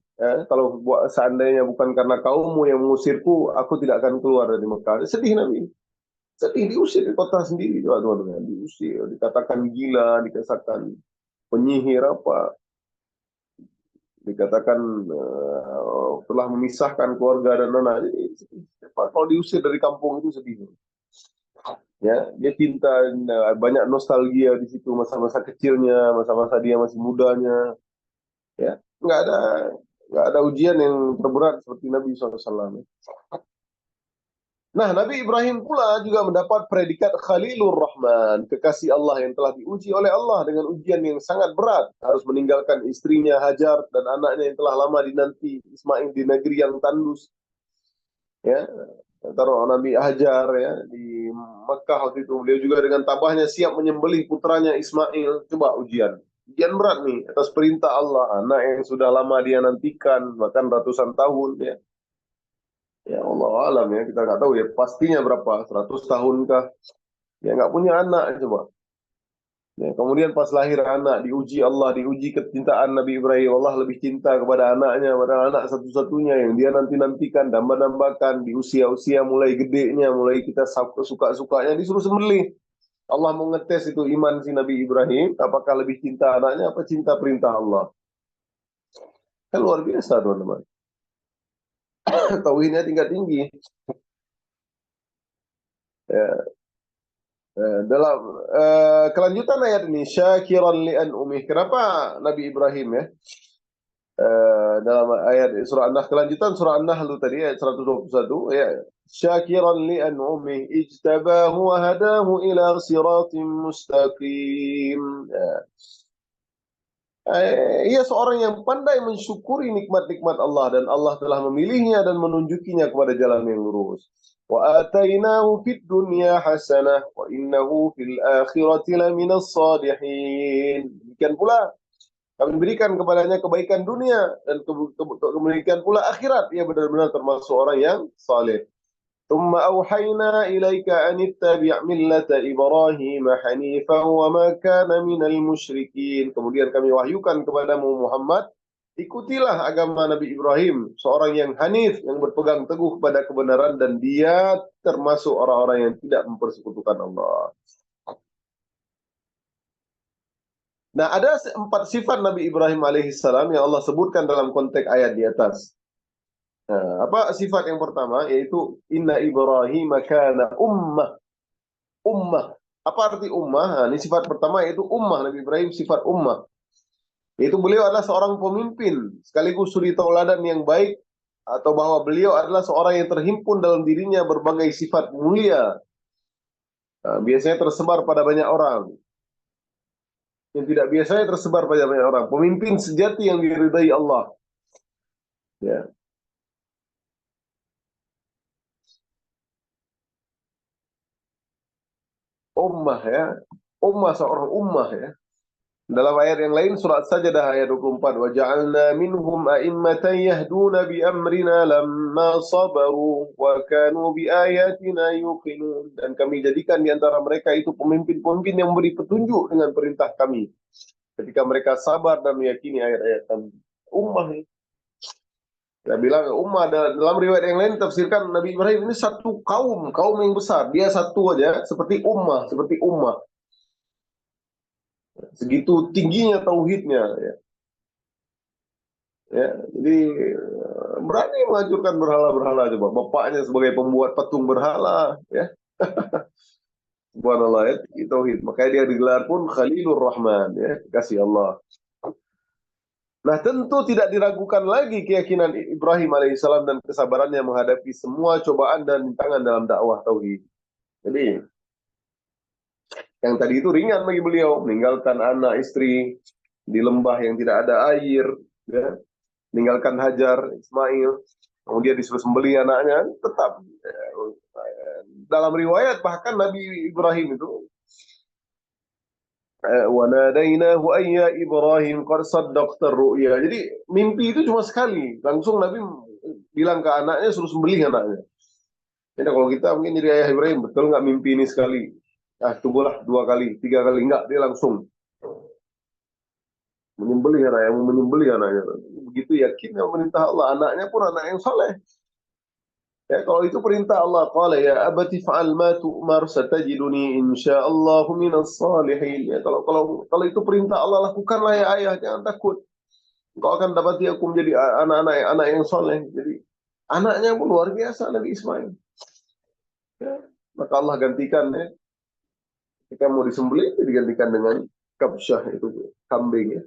kalau seandainya bukan karena kaummu yang mengusirku, aku tidak akan keluar dari Mekah. Sedih Nabi, sedih, diusir di kota sendiri, teman-teman, diusir, dikatakan gila, dikatakan penyihir apa, dikatakan telah memisahkan keluarga dan anak. Jadi kalau diusir dari kampung itu sedih, ya. Dia cinta, banyak nostalgia di situ, masa-masa kecilnya, masa-masa dia masih mudanya, ya. Nggak ada ujian yang terberat seperti Nabi SAW. Nah, Nabi Ibrahim pula juga mendapat predikat Khalilur Rahman, kekasih Allah yang telah diuji oleh Allah dengan ujian yang sangat berat. Harus meninggalkan istrinya Hajar dan anaknya yang telah lama dinanti, Ismail, di negeri yang tandus. Ya, taruh Nabi Hajar, ya, di Mekah waktu itu, beliau juga dengan tabahnya siap menyembelih putranya Ismail. Coba ujian. Ujian berat nih, atas perintah Allah, anak yang sudah lama dia nantikan, bahkan ratusan tahun, ya. Ya Allah alam, ya, kita nggak tahu, ya, pastinya berapa, 100 tahun kah? Ya nggak punya anak, coba. Ya, kemudian pas lahir anak, diuji Allah, diuji kecintaan Nabi Ibrahim. Allah lebih cinta kepada anaknya, padahal anak satu-satunya yang dia nanti-nantikan, damba-dambakan di usia-usia mulai gedenya, mulai kita suka-sukanya, disuruh sembelih. Allah mau ngetes itu iman si Nabi Ibrahim, apakah lebih cinta anaknya, apa cinta perintah Allah. Kan luar biasa, teman-teman. Tauhidnya tingkat tinggi. Ya, dalam kelanjutan ayat ini, syakiran li'an umih. Kenapa Nabi Ibrahim ya? Dalam ayat surah An-Nahl, kelanjutan surah An-Nahl tadi ayat 121 ya, syakiran li an'umi ijtabahu wa hadahu ila siratim mustaqim. Ya. Ia seorang yang pandai mensyukuri nikmat-nikmat Allah, dan Allah telah memilihnya dan menunjukinya kepada jalan yang lurus. Wa atainahu fid dunya hasanah wa innahu fil akhirati laminas salihin. Demikian pula kami berikan kepadanya kebaikan dunia dan kebaikan pula akhirat. Ia benar-benar termasuk orang yang saleh. Tsumma auhayna ilaika an ittabi' millata Ibrahim hanifan wa ma kana minal musyrikin. Kemudian kami wahyukan kepadamu Muhammad, ikutilah agama Nabi Ibrahim, seorang yang hanif, yang berpegang teguh pada kebenaran, dan dia termasuk orang-orang yang tidak mempersekutukan Allah. Nah, ada 4 sifat Nabi Ibrahim alaihissalam yang Allah sebutkan dalam konteks ayat di atas. Nah, apa sifat yang pertama? Yaitu inna Ibrahim kana ummah. Ummah. Apa arti ummah? Nah, ini sifat pertama, yaitu ummah. Nabi Ibrahim sifat ummah. Yaitu beliau adalah seorang pemimpin, sekaligus suri tauladan yang baik, atau bahwa beliau adalah seorang yang terhimpun dalam dirinya berbagai sifat mulia. Nah, biasanya tersebar pada banyak orang. Yang tidak biasanya tersebar pada banyak orang. Pemimpin sejati yang diridai Allah. Ya. Ummah ya. Ummah, seorang ummah ya. Dalam ayat yang lain surat Sajdah ayat 24, wa ja'alna minhum a'immatan yahduna bi amrina lamma sabaru wa kanu bi ayatina yuqinun. Dan kami jadikan di antara mereka itu pemimpin-pemimpin yang memberi petunjuk dengan perintah kami ketika mereka sabar dan meyakini ayat-ayat kami. Ummah ya. Saya bilang ummah, dalam riwayat yang lain tafsirkan Nabi Ibrahim ini satu kaum yang besar. Dia satu aja seperti ummah, segitu tingginya tauhidnya ya. Ya, jadi berani menghancurkan berhala-berhala. Coba bapaknya sebagai pembuat patung berhala ya. Subhanallah ya, tauhid. Makanya dia digelar pun Khalilur Rahman ya, kasih Allah. Nah, tentu tidak diragukan lagi keyakinan Ibrahim alaihissalam dan kesabarannya menghadapi semua cobaan dan rintangan dalam dakwah tauhid. Jadi yang tadi itu ringan bagi beliau, meninggalkan anak istri di lembah yang tidak ada air, ya. Meninggalkan Hajar, Ismail, kemudian disuruh sembelih anaknya, tetap. Dalam riwayat bahkan Nabi Ibrahim itu, wa nadainahu ayya Ibrahim qad saddaqta ru'ya. Jadi mimpi itu cuma sekali, langsung Nabi bilang ke anaknya suruh sembelih anaknya. Jadi kalau kita mungkin jadi ayah Ibrahim, betul nggak mimpi ini sekali? Tunggulah 2 kali, 3 kali, enggak, dia langsung menyembelih anaknya. Begitu yakinnya perintah Allah, anaknya pun anak yang saleh. Ya, kalau itu perintah Allah, qala ya abati fa'al ma tu'mar satajiduni insyaallahu minas salihin. Ya, kalau itu perintah Allah, lakukanlah ya ayah, jangan takut. Engkau akan dapati aku menjadi anak yang saleh. Jadi anaknya pun luar biasa, Nabi Ismail. Ya, maka Allah gantikan ya. Ketika mau disembelih digantikan dengan kabsyah, itu kambing ya.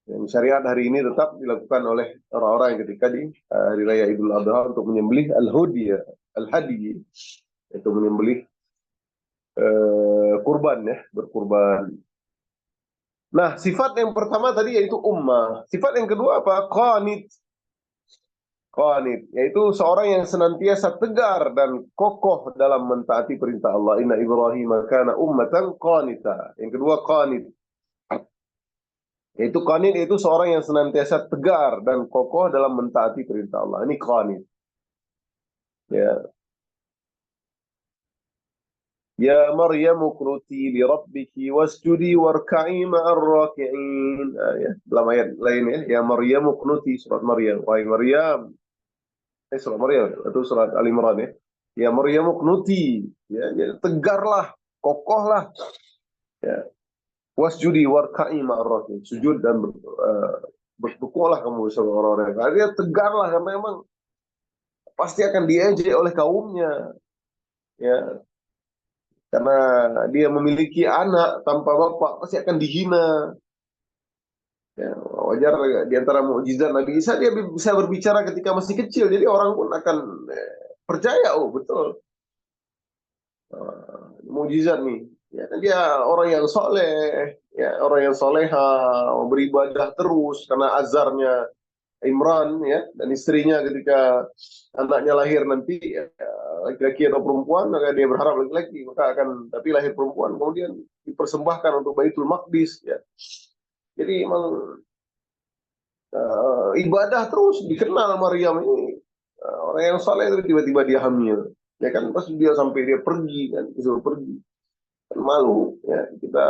Yang syariat hari ini tetap dilakukan oleh orang-orang yang ketika di hari raya Idul Adha untuk menyembelih al-hadi, itu menyembelih kurban ya, berkurban. Nah, sifat yang pertama tadi yaitu ummah. Sifat yang kedua apa? Qanit. Qanit, yaitu seorang yang senantiasa tegar dan kokoh dalam mentaati perintah Allah. Inna Ibrahim kana ummatan qanita. Yang kedua qanit. Yaitu qanit itu seorang yang senantiasa tegar dan kokoh dalam mentaati perintah Allah. Ini qanit. Ya. Ya Maryam uqnuti li rabbiki wasjudi warka'i ma'ar raki'in. Ya, dalam ayat lain ya. Ya Maryam uqnuti, surat Maryam. Wahai Maryam. Surat Maryam atau surat Al Imran ya. Ya Maryam uqnuti. Ya, tegarlah, kokohlah. Ya. Wasjudi warka'i ma'ar raki'in. Sujud dan berruku'lah kamu bersama orang-orang. Dia tegarlah karena memang pasti akan diejek oleh kaumnya. Ya, karena dia memiliki anak tanpa bapak pasti akan dihina. Ya, wajar di antara mukjizat Nabi Isa dia bisa berbicara ketika masih kecil, jadi orang pun akan percaya, oh betul, mukjizat nih. Ya, dia orang yang soleh, ya orang yang soleha, beribadah terus karena azarnya Imran ya dan istrinya ketika anaknya lahir nanti ya, laki-laki atau perempuan, maka dia berharap laki-laki, maka akan tapi lahir perempuan kemudian dipersembahkan untuk Baitul Maqdis ya. Jadi emang ibadah terus dikenal Maryam ini orang yang saleh itu tiba-tiba dia hamil ya kan, pas dia sampai dia pergi kan, disuruh pergi kan malu ya, kita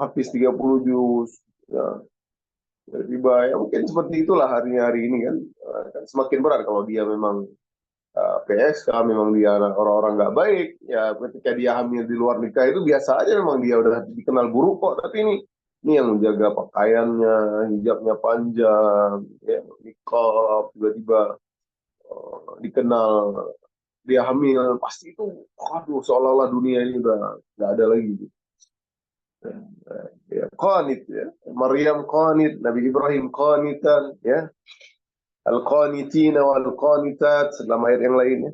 habis 30 juz ya, tiba-tiba ya mungkin seperti itulah hari-hari ini kan. Kan semakin berat kalau dia memang PSK, memang dia orang-orang nggak baik ya, ketika dia hamil di luar nikah itu biasa aja, memang dia udah dikenal buruk kok, tapi ini yang menjaga pakaiannya, hijabnya panjang ya, niqab, tiba-tiba dikenal dia hamil, pasti itu aduh seolah-olah dunia ini udah nggak ada lagi gitu. Ya, qanit ya, Maryam qanit, Nabi Ibrahim qanitan ya, al-qanitina wal-qanitat dalam ayat yang lainnya.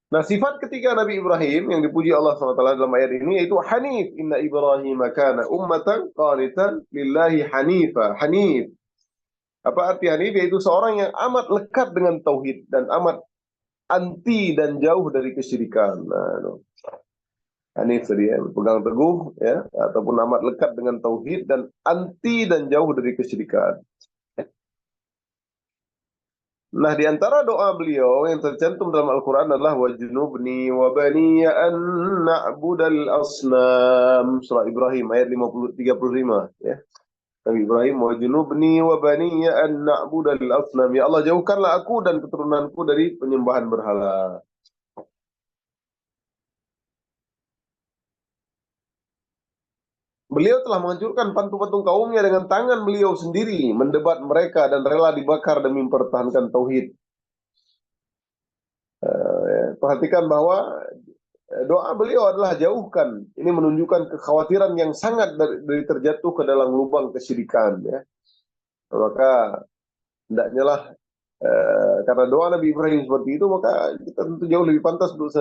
Nah, sifat ketiga Nabi Ibrahim yang dipuji Allah SWT dalam ayat ini yaitu Hanif. Inna Ibrahim kana ummatan qanitan lillahi hanifa. Hanif. Apa arti Hanif? Yaitu seorang yang amat lekat dengan tauhid dan amat anti dan jauh dari kesyirikan. Nah, Hanif tadi ya, pegang teguh ya, ataupun amat lekat dengan tauhid dan anti dan jauh dari kesyirikan. Nah, di antara doa beliau yang tercantum dalam Al-Quran adalah wajnubni wa baniya an na'budal asnam. Surah Ibrahim ayat 35 ya. Nabi Ibrahim wajnubni wa baniya an na'budal asnam. Ya Allah, jauhkanlah aku dan keturunanku dari penyembahan berhala. Beliau telah menghancurkan patung-patung kaumnya dengan tangan beliau sendiri, mendebat mereka dan rela dibakar demi mempertahankan tauhid. Perhatikan bahwa doa beliau adalah jauhkan. Ini menunjukkan kekhawatiran yang sangat dari terjatuh ke dalam lubang kesyirikan. Ya. Maka hendaknya lah karena doa Nabi Ibrahim seperti itu, maka kita tentu jauh lebih pantas untuk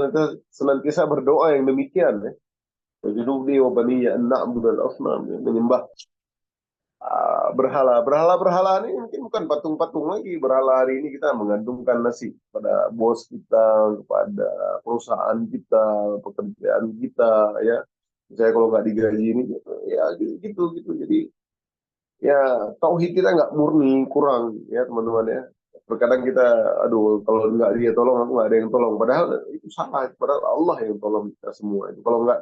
senantiasa berdoa yang demikian. Ya. Wajnubni wa baniya an na'budal asnam, menyembah berhala ini mungkin bukan patung-patung lagi. Berhala hari ini kita menggantungkan nasib pada bos kita, kepada perusahaan kita, pekerjaan kita ya. Saya kalau nggak digaji ini ya gitu. Jadi ya tauhid kita nggak murni, kurang ya teman-teman ya. Terkadang kita aduh kalau nggak dia tolong aku nggak ada yang tolong, padahal itu salah, padahal Allah yang tolong kita semua itu. Kalau nggak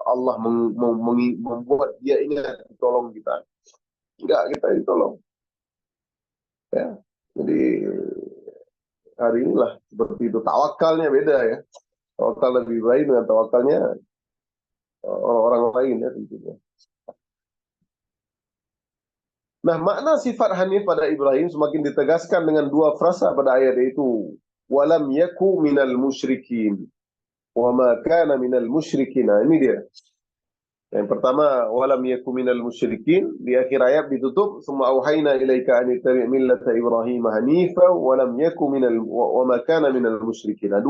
Allah membuat dia ingat tolong kita, enggak kita ditolong ya. Jadi hari inilah seperti itu, tawakalnya beda ya, tawakal lebih baik dengan tawakalnya orang-orang lain ya tentunya. Nah, makna sifat Hanif pada Ibrahim semakin ditegaskan dengan dua frasa pada ayat itu, walam yaku minal musyrikin wa ma kana minal musyrikin. Nah, ini dia. Yang pertama, walam yaku minal musyrikin, di akhir ayat ditutup, summa auhayna ilaika an ittabi' millata Ibrahim hanifa wa lam yaku minal wa ma kana minal musyrikin. Nah,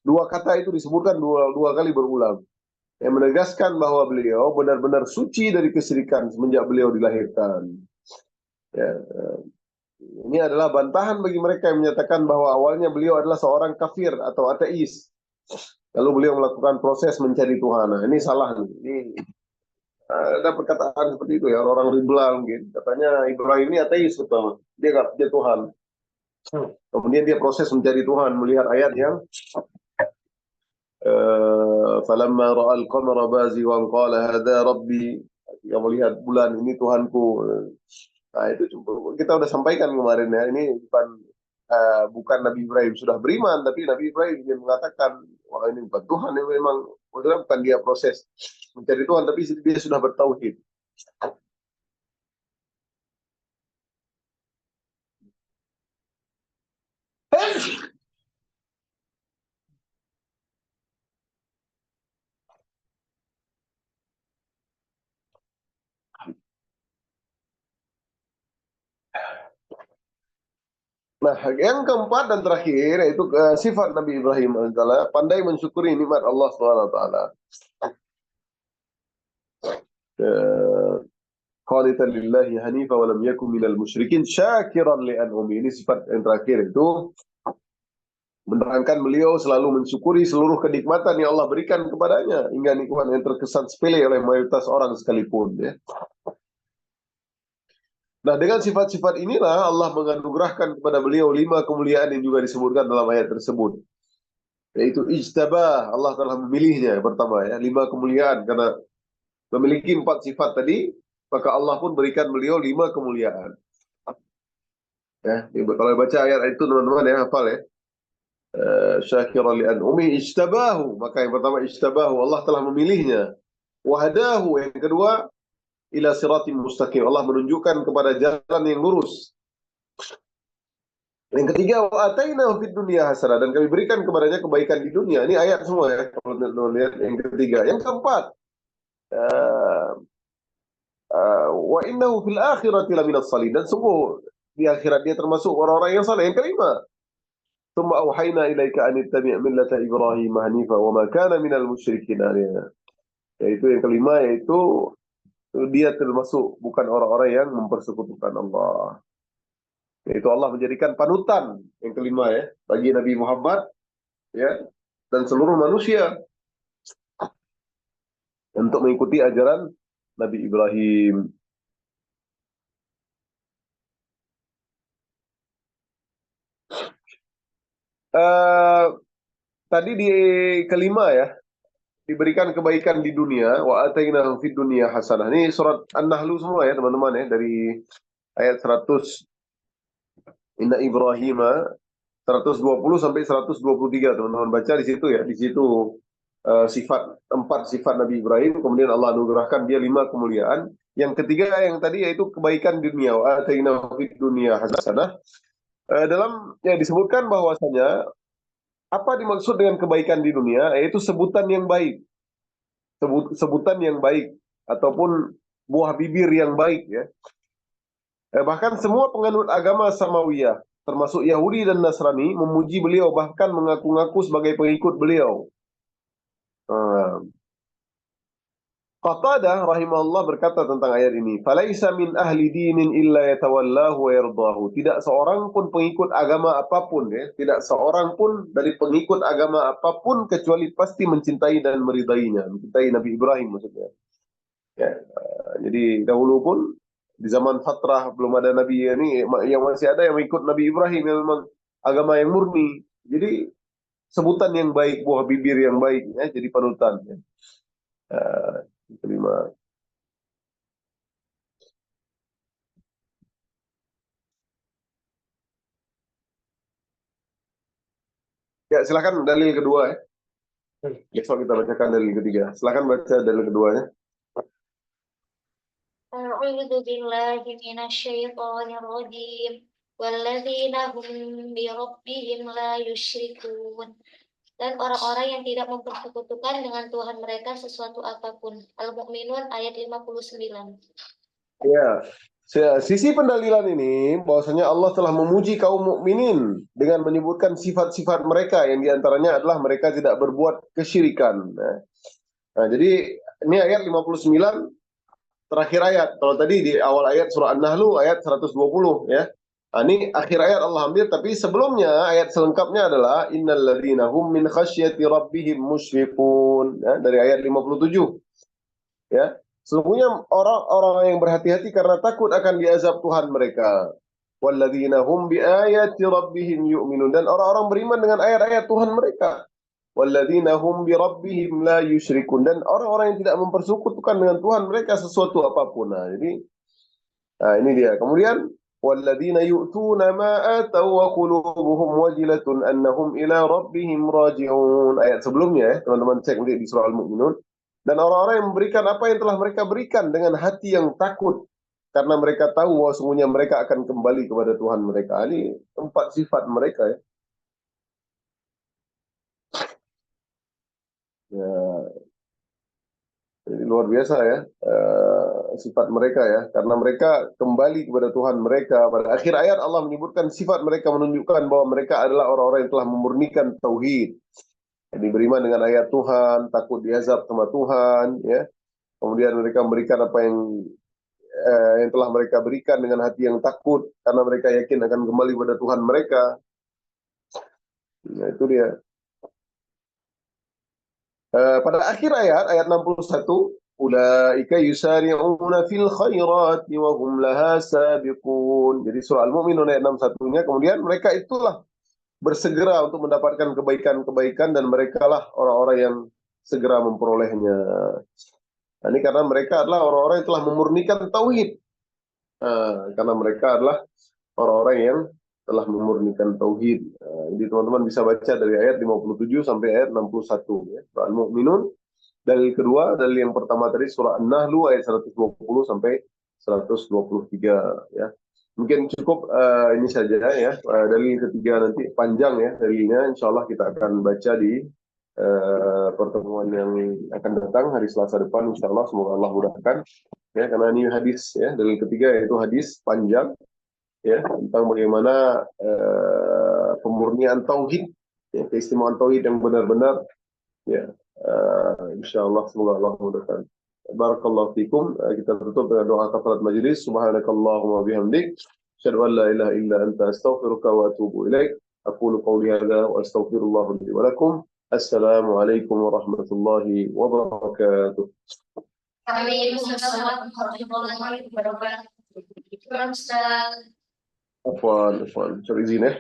dua kata itu disebutkan dua kali berulang. Yang menegaskan bahwa beliau benar-benar suci dari kesyirikan semenjak beliau dilahirkan. Ya, ini adalah bantahan bagi mereka yang menyatakan bahwa awalnya beliau adalah seorang kafir atau ateis. Lalu beliau melakukan proses mencari Tuhan. Nah, ini salah nih. Ini ada perkataan seperti itu ya, orang ribelang gitu. Katanya Ibrahim ini ateis, betul. Dia nggak percaya Tuhan. Kemudian dia proses mencari Tuhan, melihat ayat yang falamma ra'al qamara bazighan qala hadza rabbi. Ketika melihat bulan, ini Tuhanku. Nah, itu kita udah sampaikan kemarin ya. Ini bukan Nabi Ibrahim sudah beriman, tapi Nabi Ibrahim ingin mengatakan, wah ini bukan Tuhan, ini memang bukan dia proses mencari Tuhan, tapi dia sudah bertauhid. Nah, yang keempat dan terakhir yaitu sifat Nabi Ibrahim adalah pandai mensyukuri nikmat Allah Subhanahu wa taala. Qanitan lillahi hanifa wa lam yakun minal musyrikin syakiran li an'umi. Ini sifat yang terakhir itu menerangkan beliau selalu mensyukuri seluruh kenikmatan yang Allah berikan kepadanya hingga nikmat yang terkesan sepele oleh mayoritas orang sekalipun ya. Nah, dengan sifat-sifat inilah Allah menganugerahkan kepada beliau 5 kemuliaan yang juga disebutkan dalam ayat tersebut. Yaitu ijtabah, Allah telah memilihnya pertama ya, 5 kemuliaan karena memiliki 4 sifat tadi, maka Allah pun berikan beliau 5 kemuliaan. Ya, kalau baca ayat itu teman-teman ya, hafal ya. Syakiran li an'umi ijtabahu, maka yang pertama ijtabahu, Allah telah memilihnya. Wahdahu, yang kedua ila siratim mustaqim, Allah menunjukkan kepada jalan yang lurus. Yang ketiga, wa atainahu fid dunya hasanah, dan kami berikan kepadanya kebaikan di dunia. Ini ayat semua ya, kalau teman-teman lihat yang ketiga. Yang keempat, wa innahu fil akhirati laminas salihin, dan sungguh di akhirat dia termasuk orang-orang yang saleh. Yang kelima, tsumma auhayna ilaika an ittabi' millata Ibrahim hanifa wa ma kana minal musyrikin. Yaitu yang kelima, yaitu dia termasuk bukan orang-orang yang mempersekutukan Allah. Yaitu Allah menjadikan panutan yang kelima ya bagi Nabi Muhammad ya dan seluruh manusia untuk mengikuti ajaran Nabi Ibrahim. Tadi di kelima ya, diberikan kebaikan di dunia, wa atainahu fid dunya hasanah. Ini surat An-Nahl semua ya teman-teman ya, dari ayat 100 Inna Ibrahima 120 sampai 123 teman-teman baca di situ ya. Di situ empat sifat Nabi Ibrahim, kemudian Allah anugerahkan dia 5 kemuliaan. Yang ketiga yang tadi yaitu kebaikan di dunia, wa atainahu fid dunya hasanah. Dalam ya disebutkan bahwasanya apa dimaksud dengan kebaikan di dunia, yaitu sebutan yang baik. Sebutan yang baik ataupun buah bibir yang baik ya. Bahkan semua penganut agama Samawiyah termasuk Yahudi dan Nasrani memuji beliau, bahkan mengaku-ngaku sebagai pengikut beliau. Qatadah rahimahullah berkata tentang ayat ini, "Falaisa min ahli dinin illa yatawallahu wa yardahu." Tidak seorang pun pengikut agama apapun ya, tidak seorang pun dari pengikut agama apapun kecuali pasti mencintai dan meridainya, mencintai Nabi Ibrahim maksudnya. Ya, jadi dahulu pun di zaman fatrah belum ada nabi ini, yang masih ada yang mengikut Nabi Ibrahim yang memang agama yang murni. Jadi sebutan yang baik, buah bibir yang baik ya, jadi panutan ya. Kelima. Ya, silakan dalil kedua ya. Besok kita bacakan dalil ketiga. Silakan baca dalil keduanya. A'udzu billahi minasyaitonir rajim. Walladzina hum bi rabbihim la yusyrikun. Dan orang-orang yang tidak mempersekutukan dengan Tuhan mereka sesuatu apapun. Al-Mu'minun ayat 59. Ya, sisi pendalilan ini bahwasanya Allah telah memuji kaum mukminin dengan menyebutkan sifat-sifat mereka yang diantaranya adalah mereka tidak berbuat kesyirikan. Nah, jadi ini ayat 59 terakhir ayat. Kalau tadi di awal ayat surah An-Nahl ayat 120 ya. Nah, ini akhir ayat Allah ambil, tapi sebelumnya ayat selengkapnya adalah innal ladzina hum min khasyati rabbihim musyfiqun ya, dari ayat 57. Ya. Sesungguhnya orang-orang yang berhati-hati karena takut akan diazab Tuhan mereka. Walladzina hum biayati rabbihim yu'minun, dan orang-orang beriman dengan ayat-ayat Tuhan mereka. walladzina hum bi rabbihim la yusyrikun, dan orang-orang yang tidak mempersekutukan dengan Tuhan mereka sesuatu apapun. Nah, jadi ini dia. Kemudian walladzina yu'tuna ma ataw wa qulubuhum wajilatun annahum ila rabbihim raji'un. Ayat sebelumnya ya, teman-teman cek nanti di surah Al-Mu'minun. Dan orang-orang yang memberikan apa yang telah mereka berikan dengan hati yang takut, karena mereka tahu bahwa sungguhnya mereka akan kembali kepada Tuhan mereka. Ini 4 sifat mereka ya. Ya, ini luar biasa ya, sifat mereka ya, karena mereka kembali kepada Tuhan mereka. Pada akhir ayat Allah menyebutkan sifat mereka, menunjukkan bahwa mereka adalah orang-orang yang telah memurnikan tauhid. Jadi beriman dengan ayat Tuhan, takut diazab sama Tuhan ya. Kemudian mereka memberikan apa yang telah mereka berikan dengan hati yang takut, karena mereka yakin akan kembali kepada Tuhan mereka. Nah, itu dia. Pada akhir ayat 61, ulaika yusari'una fil khairati wa hum laha sabiqun. Jadi surah Al-Mu'minun ayat 61-nya, kemudian mereka itulah bersegera untuk mendapatkan kebaikan-kebaikan, dan mereka lah orang-orang yang segera memperolehnya. Nah, ini karena mereka adalah orang-orang yang telah memurnikan tauhid. Karena mereka adalah orang-orang yang telah memurnikan tauhid. Jadi teman-teman bisa baca dari ayat 57 sampai ayat 61 ya. Surah Al-Mu'minun. Dalil kedua, dalil yang pertama tadi surah An-Nahl ayat 120 sampai 123 ya. Mungkin cukup ini saja ya. Dalil ketiga nanti panjang ya dalilnya, insyaallah kita akan baca di pertemuan yang akan datang hari Selasa depan, insyaallah. Semoga Allah mudahkan ya, karena ini hadis ya. Dalil ketiga yaitu hadis panjang ya, tentang bagaimana pemurnian tauhid ya, keistimewaan tauhid yang benar-benar ya. Insyaallah semoga Allah mudahkan. Barakallahu fikum. Kita tutup dengan doa kafarat majelis. Subhanakallahumma bihamdik, asyhadu an la ilaha illa anta, astaghfiruka wa atubu ilaik. Aqulu qawli hadza wa astaghfirullah li wa lakum. Assalamualaikum warahmatullahi wabarakatuh. Waalaikumsalam warahmatullahi wabarakatuh. Afwan, sorry izin ya.